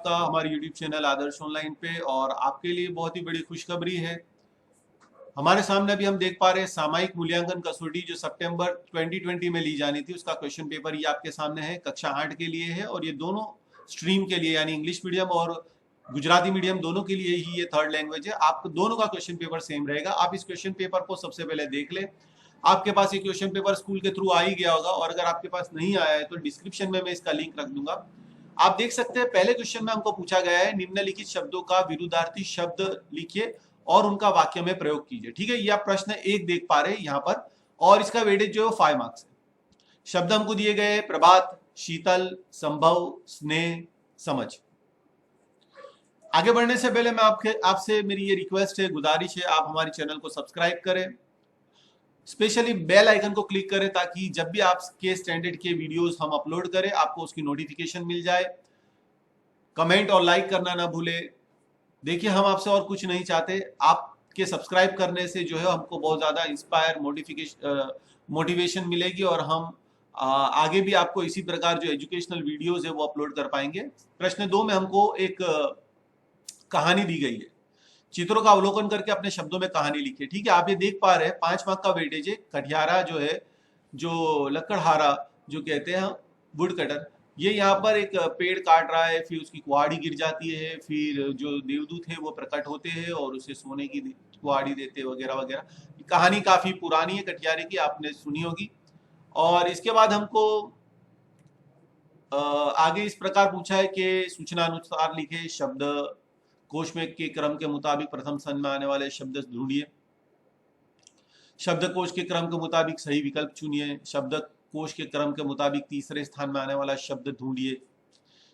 आपका हमारे YouTube channel आदर्श online पे। और आपके लिए बहुत ही बड़ी खुशखबरी है, हमारे सामने अभी हम देख पा रहे हैं सामयिक मूल्यांकन कसौटी जो सितंबर 2020 में ली जानी थी, उसका क्वेश्चन पेपर ये आपके सामने है। कक्षा 8 के लिए है और ये दोनों स्ट्रीम के लिए यानी इंग्लिश मीडियम और गुजराती मीडियम दोनों के लिए ही ये थर्ड लैंग्वेज है। आपको दोनों का क्वेश्चन पेपर सेम रहेगा। आप इस क्वेश्चन पेपर को सबसे पहले देख ले। आपके पास ये क्वेश्चन पेपर स्कूल के थ्रू आ ही गया होगा, और अगर आपके पास नहीं आया है तो डिस्क्रिप्शन में मैं इसका लिंक रख दूंगा। आप देख सकते हैं पहले क्वेश्चन में हमको पूछा गया है निम्नलिखित शब्दों का विरुद्धार्थी शब्द लिखिए और उनका वाक्य में प्रयोग कीजिए। ठीक है, ये आप प्रश्न एक देख पा रहे हैं यहाँ पर, और इसका वेटेज जो है 5 मार्क्स है। शब्द हमको दिए गए प्रभात, शीतल, संभव, स्नेह, समझ। आगे बढ़ने से पहले मैं आपसे मेरी ये रिक्वेस्ट है, गुजारिश है, आप हमारे चैनल को सब्सक्राइब करें, स्पेशली बेल आइकन को क्लिक करें ताकि जब भी आपके स्टैंडर्ड के वीडियोस हम अपलोड करें आपको उसकी नोटिफिकेशन मिल जाए। कमेंट और लाइक करना ना भूले। देखिए, हम आपसे और कुछ नहीं चाहते, आपके सब्सक्राइब करने से जो है हमको बहुत ज्यादा इंस्पायर मोटिवेशन मिलेगी और हम आगे भी आपको इसी प्रकार जो एजुकेशनल वीडियोस है वो अपलोड कर पाएंगे। प्रश्न 2 में हमको एक कहानी दी गई है, चित्रों का अवलोकन करके अपने शब्दों में कहानी लिखिए। ठीक है, आप ये देख पा रहे हैं 5 मार्क का वेटेज है। कटियारा जो है, जो लकड़हारा जो कहते हैं वुड कटर, ये यहाँ पर एक पेड़ काट रहा है, फिर उसकी कुहाड़ी गिर जाती है, फिर जो देवदूत है वो प्रकट होते हैं और उसे सोने की कुहाड़ी देते वगैरह वगैरह। कहानी काफी पुरानी है कटियारे की, आपने सुनी होगी। और इसके बाद हमको आगे इस प्रकार पूछा है कि सूचना अनुसार लिखे शब्द कोश में के क्रम के मुताबिक प्रथम स्थान में आने वाले शब्द ढूंढिए। शब्दकोश के क्रम के मुताबिक सही विकल्प चुनिए। शब्दकोश के क्रम के मुताबिक तीसरे स्थान में आने वाला शब्द ढूंढिए।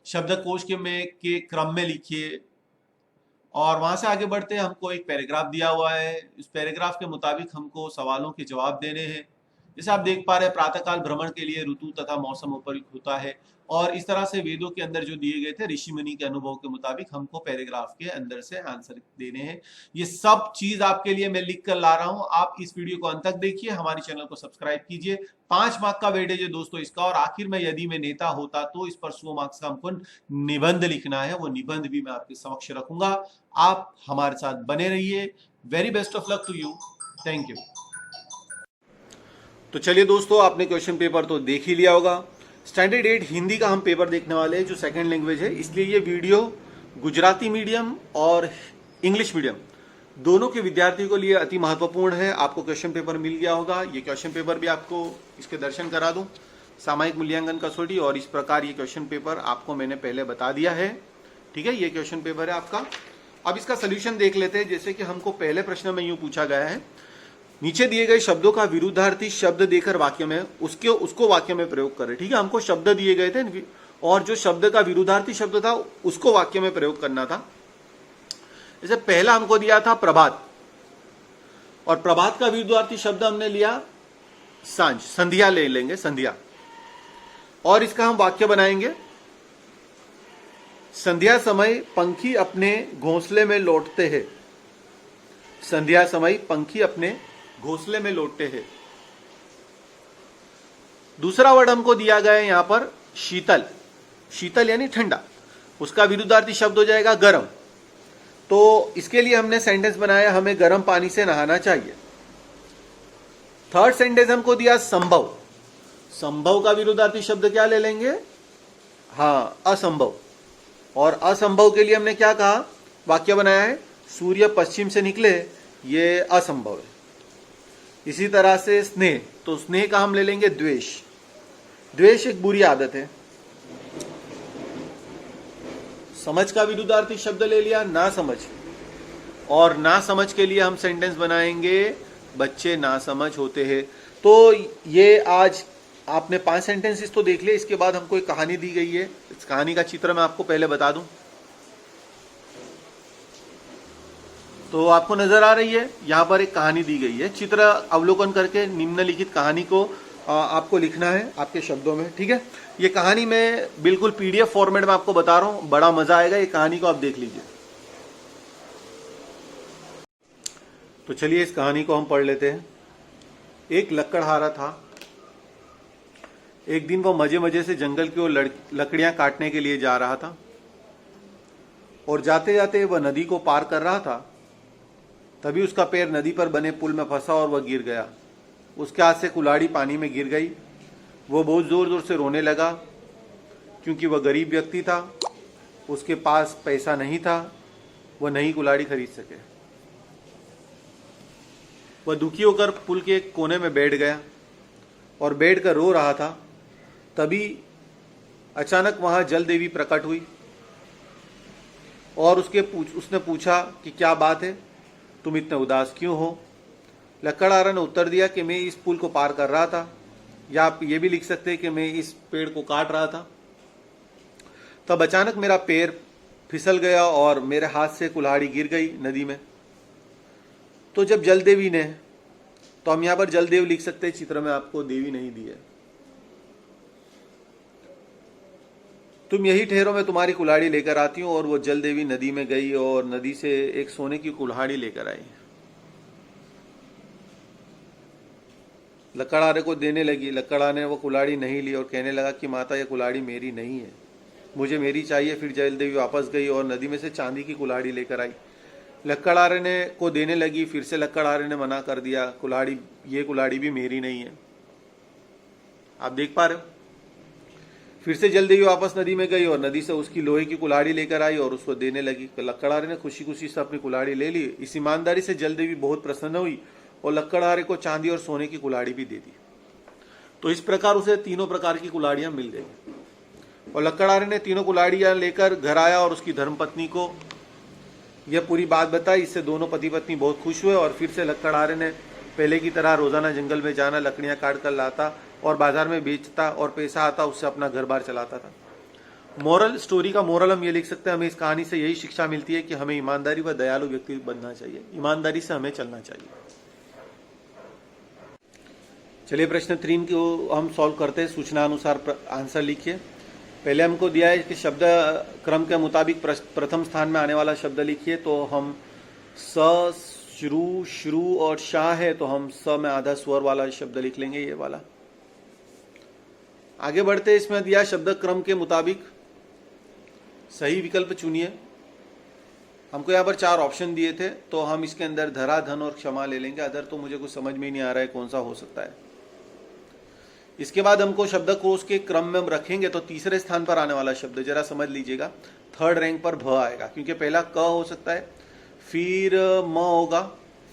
शब्दकोश के क्रम में लिखिए। और वहां से आगे बढ़ते हैं, हमको एक पैराग्राफ दिया हुआ है, इस पैराग्राफ के मुताबिक हमको सवालों के जवाब देने हैं। जैसे आप देख पा रहे हैं, प्रातःकाल भ्रमण के लिए ऋतु तथा मौसम उपयुक्त होता है। और इस तरह से वेदों के अंदर जो दिए गए थे ऋषि मुनि के अनुभव के मुताबिक हमको पैराग्राफ के अंदर से आंसर देने हैं। ये सब चीज आपके लिए मैं लिख कर ला रहा हूं। आप इस वीडियो को अंत तक देखिए, हमारे चैनल को सब्सक्राइब कीजिए। 5 मार्क का वेटेज है दोस्तों इसका। और आखिर में यदि मैं नेता होता तो इस पर 100 मार्क्स का हमको निबंध लिखना है, वो निबंध भी मैं आपके समक्ष रखूंगा। आप हमारे साथ बने रहिए। Very best of luck to you. Thank you. तो चलिए दोस्तों, आपने क्वेश्चन पेपर तो देख ही लिया होगा। स्टैंडर्ड 8 हिंदी का हम पेपर देखने वाले हैं जो सेकंड लैंग्वेज है, इसलिए ये वीडियो गुजराती मीडियम और इंग्लिश मीडियम दोनों के विद्यार्थियों के लिए अति महत्वपूर्ण है। आपको क्वेश्चन पेपर मिल गया होगा, ये क्वेश्चन पेपर भी आपको इसके दर्शन करा दूं। सामयिक मूल्यांकन कसौटी, और इस प्रकार ये क्वेश्चन पेपर आपको मैंने पहले बता दिया है। ठीक है, ये क्वेश्चन पेपर है आपका। अब इसका सोल्यूशन देख लेते हैं। जैसे कि हमको पहले प्रश्न में यूं पूछा गया है, नीचे दिए गए शब्दों का विरुद्धार्थी शब्द देकर वाक्य में उसको वाक्य में प्रयोग करें। ठीक है, हमको शब्द दिए गए थे और जो शब्द का विरुद्धार्थी शब्द था उसको वाक्य में प्रयोग करना था। जैसे पहला हमको दिया था प्रभात, और प्रभात का विरुद्धार्थी शब्द हमने लिया सांझ, संध्या ले लेंगे, संध्या। और इसका हम वाक्य बनाएंगे, संध्या समय पंखी अपने घोंसले में लौटते हैं। संध्या समय पंखी अपने घोंसले में लौटते हैं। दूसरा वर्ड हमको दिया गया है यहां पर शीतल, शीतल यानी ठंडा, उसका विरुद्धार्थी शब्द हो जाएगा गर्म। तो इसके लिए हमने सेंटेंस बनाया, हमें गर्म पानी से नहाना चाहिए। थर्ड सेंटेंस हमको दिया संभव, संभव का विरुद्धार्थी शब्द क्या ले लेंगे, हाँ असंभव। और असंभव के लिए हमने क्या कहा, वाक्य बनाया है सूर्य पश्चिम से निकले, ये असंभव है। इसी तरह से स्नेह, तो स्नेह का हम ले लेंगे द्वेष, द्वेष एक बुरी आदत है। समझ का विरुद्धार्थी शब्द ले लिया ना समझ, और ना समझ के लिए हम सेंटेंस बनाएंगे बच्चे ना समझ होते हैं। तो ये आज आपने 5 सेंटेंसेस तो देख लिए। इसके बाद हमको एक कहानी दी गई है, इस कहानी का चित्र मैं आपको पहले बता दूं। तो आपको नजर आ रही है, यहां पर एक कहानी दी गई है। चित्र अवलोकन करके निम्नलिखित कहानी को आपको लिखना है आपके शब्दों में। ठीक है, ये कहानी मैं बिल्कुल पीडीएफ फॉर्मेट में आपको बता रहा हूं, बड़ा मजा आएगा। ये कहानी को आप देख लीजिए। तो चलिए इस कहानी को हम पढ़ लेते हैं। एक लकड़हारा था। एक दिन वो मजे मजे से जंगल की ओर लकड़ियां काटने के लिए जा रहा था। और जाते जाते वह नदी को पार कर रहा था, तभी उसका पैर नदी पर बने पुल में फंसा और वह गिर गया। उसके हाथ से कुल्हाड़ी पानी में गिर गई। वो बहुत जोर जोर से रोने लगा, क्योंकि वह गरीब व्यक्ति था, उसके पास पैसा नहीं था, वह नई कुल्हाड़ी खरीद सके। वह दुखी होकर पुल के एक कोने में बैठ गया और बैठकर रो रहा था। तभी अचानक वहां जल देवी प्रकट हुई और उसने पूछा कि क्या बात है, तुम इतने उदास क्यों हो? लकड़हारा ने उत्तर दिया कि मैं इस पुल को पार कर रहा था, या आप ये भी लिख सकते हैं कि मैं इस पेड़ को काट रहा था। तब अचानक मेरा पैर फिसल गया और मेरे हाथ से कुल्हाड़ी गिर गई नदी में। तो जब जल देवी ने, तो हम यहां पर जल देव लिख सकते हैं, चित्र में आपको देवी नहीं दी है। तुम यही ठहरो, मैं तुम्हारी कुल्हाड़ी लेकर आती हूं। और वो जल देवी नदी में गई और नदी से एक सोने की कुल्हाड़ी लेकर आई। लकड़हारे को देने लगी। लकड़हारे ने वो कुल्हाड़ी नहीं ली और कहने लगा कि माता, यह कुल्हाड़ी मेरी नहीं है, मुझे मेरी चाहिए। फिर जल देवी वापस गई और नदी में से चांदी की कुल्हाड़ी लेकर आई। लकड़हारे ने को देने लगी। फिर से लकड़हारे ने मना कर दिया, कुल्हाड़ी, ये कुल्हाड़ी भी मेरी नहीं है। आप देख पा रहे हो। फिर से जल देवी वापस नदी में गई और नदी से उसकी लोहे की कुल्हाड़ी लेकर आई और उसको देने लगी। लकड़हारे ने खुशी खुशी से अपनी कुल्हाड़ी ले ली। इस ईमानदारी से जल देवी बहुत प्रसन्न हुई और लकड़हारे को चांदी और सोने की कुल्हाड़ी भी दे दी। तो इस प्रकार उसे तीनों प्रकार की कुल्हाड़ियां मिल गई। और लकड़हारे ने तीनों कुल्हाड़ियां लेकर घर आया और उसकी धर्मपत्नी को यह पूरी बात बताई। इससे दोनों पति पत्नी बहुत खुश हुए और फिर से लकड़हारे ने पहले की तरह रोजाना जंगल में जाना, लकड़ियां काट कर लाता और बाजार में बेचता और पैसा आता, उससे अपना घर बार चलाता था। मोरल स्टोरी का मोरल हम ये लिख सकते हैं, हमें इस कहानी से यही शिक्षा मिलती है कि हमें ईमानदारी व दयालु व्यक्ति बनना चाहिए, ईमानदारी से हमें चलना चाहिए। चलिए प्रश्न 3 को हम सॉल्व करते हैं। सूचना अनुसार आंसर लिखिए। पहले हमको दिया है कि शब्द क्रम के मुताबिक प्रथम स्थान में आने वाला शब्द लिखिए। तो हम स, श्रु, श्रु और शाह है, तो हम स में आधा स्वर वाला शब्द लिख लेंगे, ये वाला। आगे बढ़ते, इसमें दिया शब्द क्रम के मुताबिक सही विकल्प चुनिए। हमको यहाँ पर 4 ऑप्शन दिए थे, तो हम इसके अंदर धरा, धन और क्षमा ले लेंगे। अदर तो मुझे कुछ समझ में ही नहीं आ रहा है कौन सा हो सकता है। इसके बाद हमको शब्दकोश के क्रम में हम रखेंगे, तो तीसरे स्थान पर आने वाला शब्द जरा समझ लीजिएगा, थर्ड रैंक पर भ आएगा, क्योंकि पहला क हो सकता है, फिर म होगा,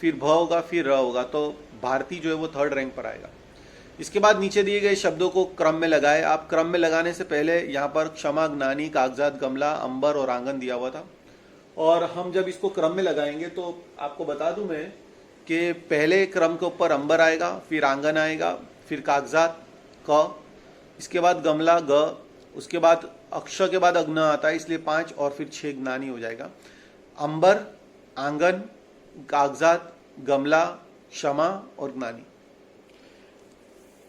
फिर भ होगा, फिर र होगा, तो भारती जो है वो थर्ड रैंक पर आएगा। इसके बाद नीचे दिए गए शब्दों को क्रम में लगाए। आप क्रम में लगाने से पहले यहाँ पर क्षमा, ज्ञानी, कागजात, गमला, अंबर और आंगन दिया हुआ था। और हम जब इसको क्रम में लगाएंगे तो आपको बता दूं मैं कि पहले क्रम के ऊपर अंबर आएगा, फिर आंगन आएगा, फिर कागजात क, इसके बाद गमला ग, उसके बाद अक्ष के बाद अग्न आता है, इसलिए 5 और फिर 6 ज्ञानी हो जाएगा। अंबर, आंगन, कागजात, गमला, क्षमा और ज्ञानी।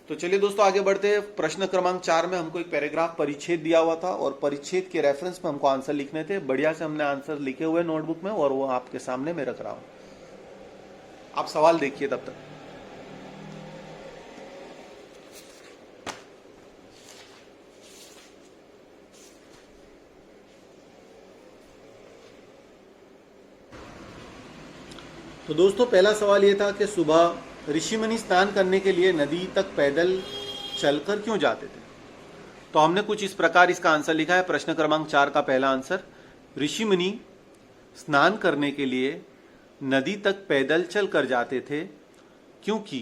तो चलिए दोस्तों आगे बढ़ते हैं। प्रश्न क्रमांक 4 में हमको एक पैराग्राफ परिच्छेद दिया हुआ था और परिच्छेद के रेफरेंस में हमको आंसर लिखने थे। बढ़िया से हमने आंसर लिखे हुए नोटबुक में और वो आपके सामने मैं रख रहा हूं। आप सवाल देखिए तब तक। तो दोस्तों पहला सवाल ये था कि सुबह ऋषिमुनि स्नान करने के लिए नदी तक पैदल चलकर क्यों जाते थे। तो हमने कुछ इस प्रकार इसका आंसर लिखा है। प्रश्न क्रमांक 4 का पहला आंसर, ऋषिमुनि स्नान करने के लिए नदी तक पैदल चलकर जाते थे क्योंकि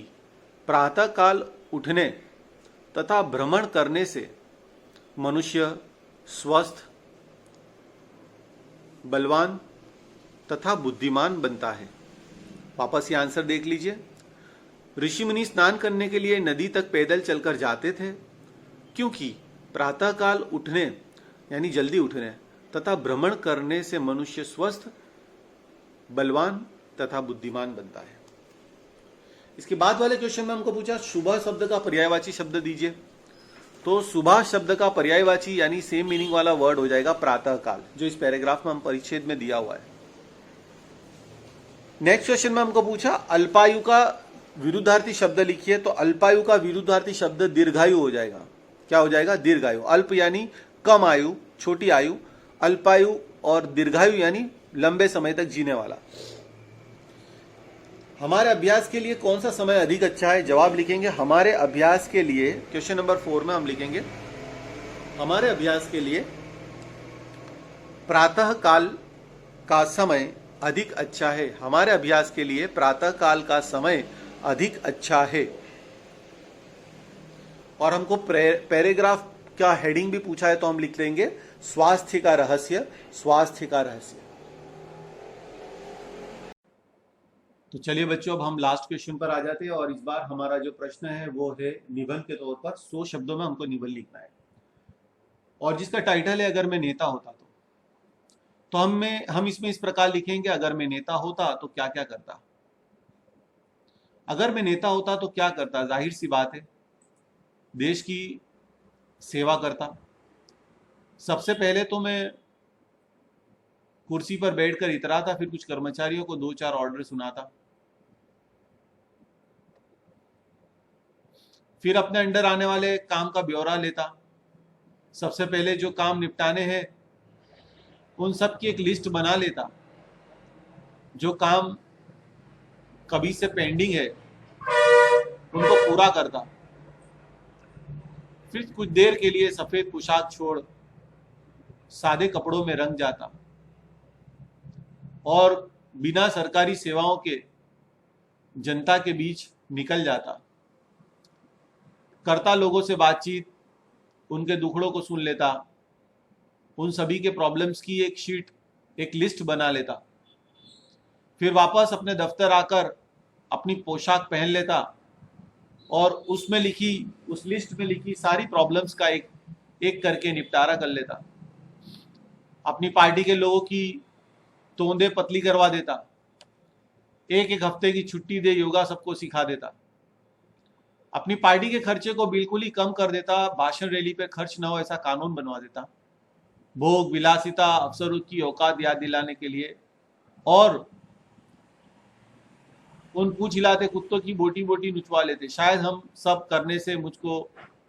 प्रातःकाल उठने तथा भ्रमण करने से मनुष्य स्वस्थ, बलवान तथा बुद्धिमान बनता है। वापस ये आंसर देख लीजिए। ऋषिमुनि स्नान करने के लिए नदी तक पैदल चलकर जाते थे क्योंकि प्रातःकाल उठने यानी जल्दी उठने तथा भ्रमण करने से मनुष्य स्वस्थ, बलवान तथा बुद्धिमान बनता है। इसके बाद वाले क्वेश्चन में हमको पूछा सुबह शब्द का पर्यायवाची शब्द दीजिए। तो सुबह शब्द का पर्यायवाची यानी सेम मीनिंग वाला वर्ड हो जाएगा प्रातःकाल, जो इस पैराग्राफ में हम परिच्छेद में दिया हुआ है। नेक्स्ट क्वेश्चन में हमको पूछा अल्पायु का विरुद्धार्थी शब्द लिखिए। तो अल्पायु का विरुद्धार्थी शब्द दीर्घायु हो जाएगा। क्या हो जाएगा? दीर्घायु। अल्प यानी कम आयु, छोटी आयु, अल्पायु और दीर्घायु यानी लंबे समय तक जीने वाला। हमारे अभ्यास के लिए कौन सा समय अधिक अच्छा है? जवाब लिखेंगे हमारे अभ्यास के लिए, क्वेश्चन नंबर 4 में हम लिखेंगे हमारे अभ्यास के लिए प्रातः काल का समय अधिक अच्छा है। हमारे अभ्यास के लिए प्रातः काल का समय अधिक अच्छा है। और हमको पैराग्राफ का हेडिंग भी पूछा है तो हम लिख लेंगे स्वास्थ्य का रहस्य, स्वास्थ्य का रहस्य। तो चलिए बच्चों, अब हम लास्ट क्वेश्चन पर आ जाते हैं और इस बार हमारा जो प्रश्न है वो है निबंध के तौर पर 100 शब्दों में हमको निबंध लिखना है और जिसका टाइटल है अगर मैं नेता होता तो हम इसमें इस प्रकार लिखेंगे अगर मैं नेता होता तो क्या क्या करता। अगर मैं नेता होता तो क्या करता? जाहिर सी बात है देश की सेवा करता। सबसे पहले तो मैं कुर्सी पर बैठकर इतराता, फिर कुछ कर्मचारियों को 2-4 ऑर्डर सुनाता, फिर अपने अंडर आने वाले काम का ब्यौरा लेता। सबसे पहले जो काम निपटाने हैं उन सब की एक लिस्ट बना लेता, जो काम कभी से पेंडिंग है उनको पूरा करता। फिर कुछ देर के लिए सफेद पोशाक छोड़ सादे कपड़ों में रंग जाता और बिना सरकारी सेवाओं के जनता के बीच निकल जाता। करता लोगों से बातचीत, उनके दुखड़ों को सुन लेता, उन सभी के प्रॉब्लम्स की एक शीट, एक लिस्ट बना लेता। फिर वापस अपने दफ्तर आकर अपनी पोशाक पहन लेता और उस लिस्ट में लिखी सारी प्रॉब्लम्स का एक एक करके निपटारा कर लेता। अपनी पार्टी के लोगों की तोंदे पतली करवा देता, एक हफ्ते की छुट्टी दे योगा सबको सिखा देता। अपनी पार्टी के खर्चे को बिल्कुल ही कम कर देता, भाषण रैली पे खर्च ना हो ऐसा कानून बनवा देता। भोग विलासिता अफसरों की औकात याद दिलाने के लिए और उन पूछ हिलाते कुत्तों की बोटी बोटी नुचवा लेते। शायद हम सब करने से मुझको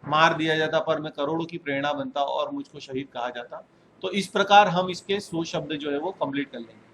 मार दिया जाता पर मैं करोड़ों की प्रेरणा बनता और मुझको शहीद कहा जाता। तो इस प्रकार हम इसके 100 शब्द जो है वो कंप्लीट कर लेंगे।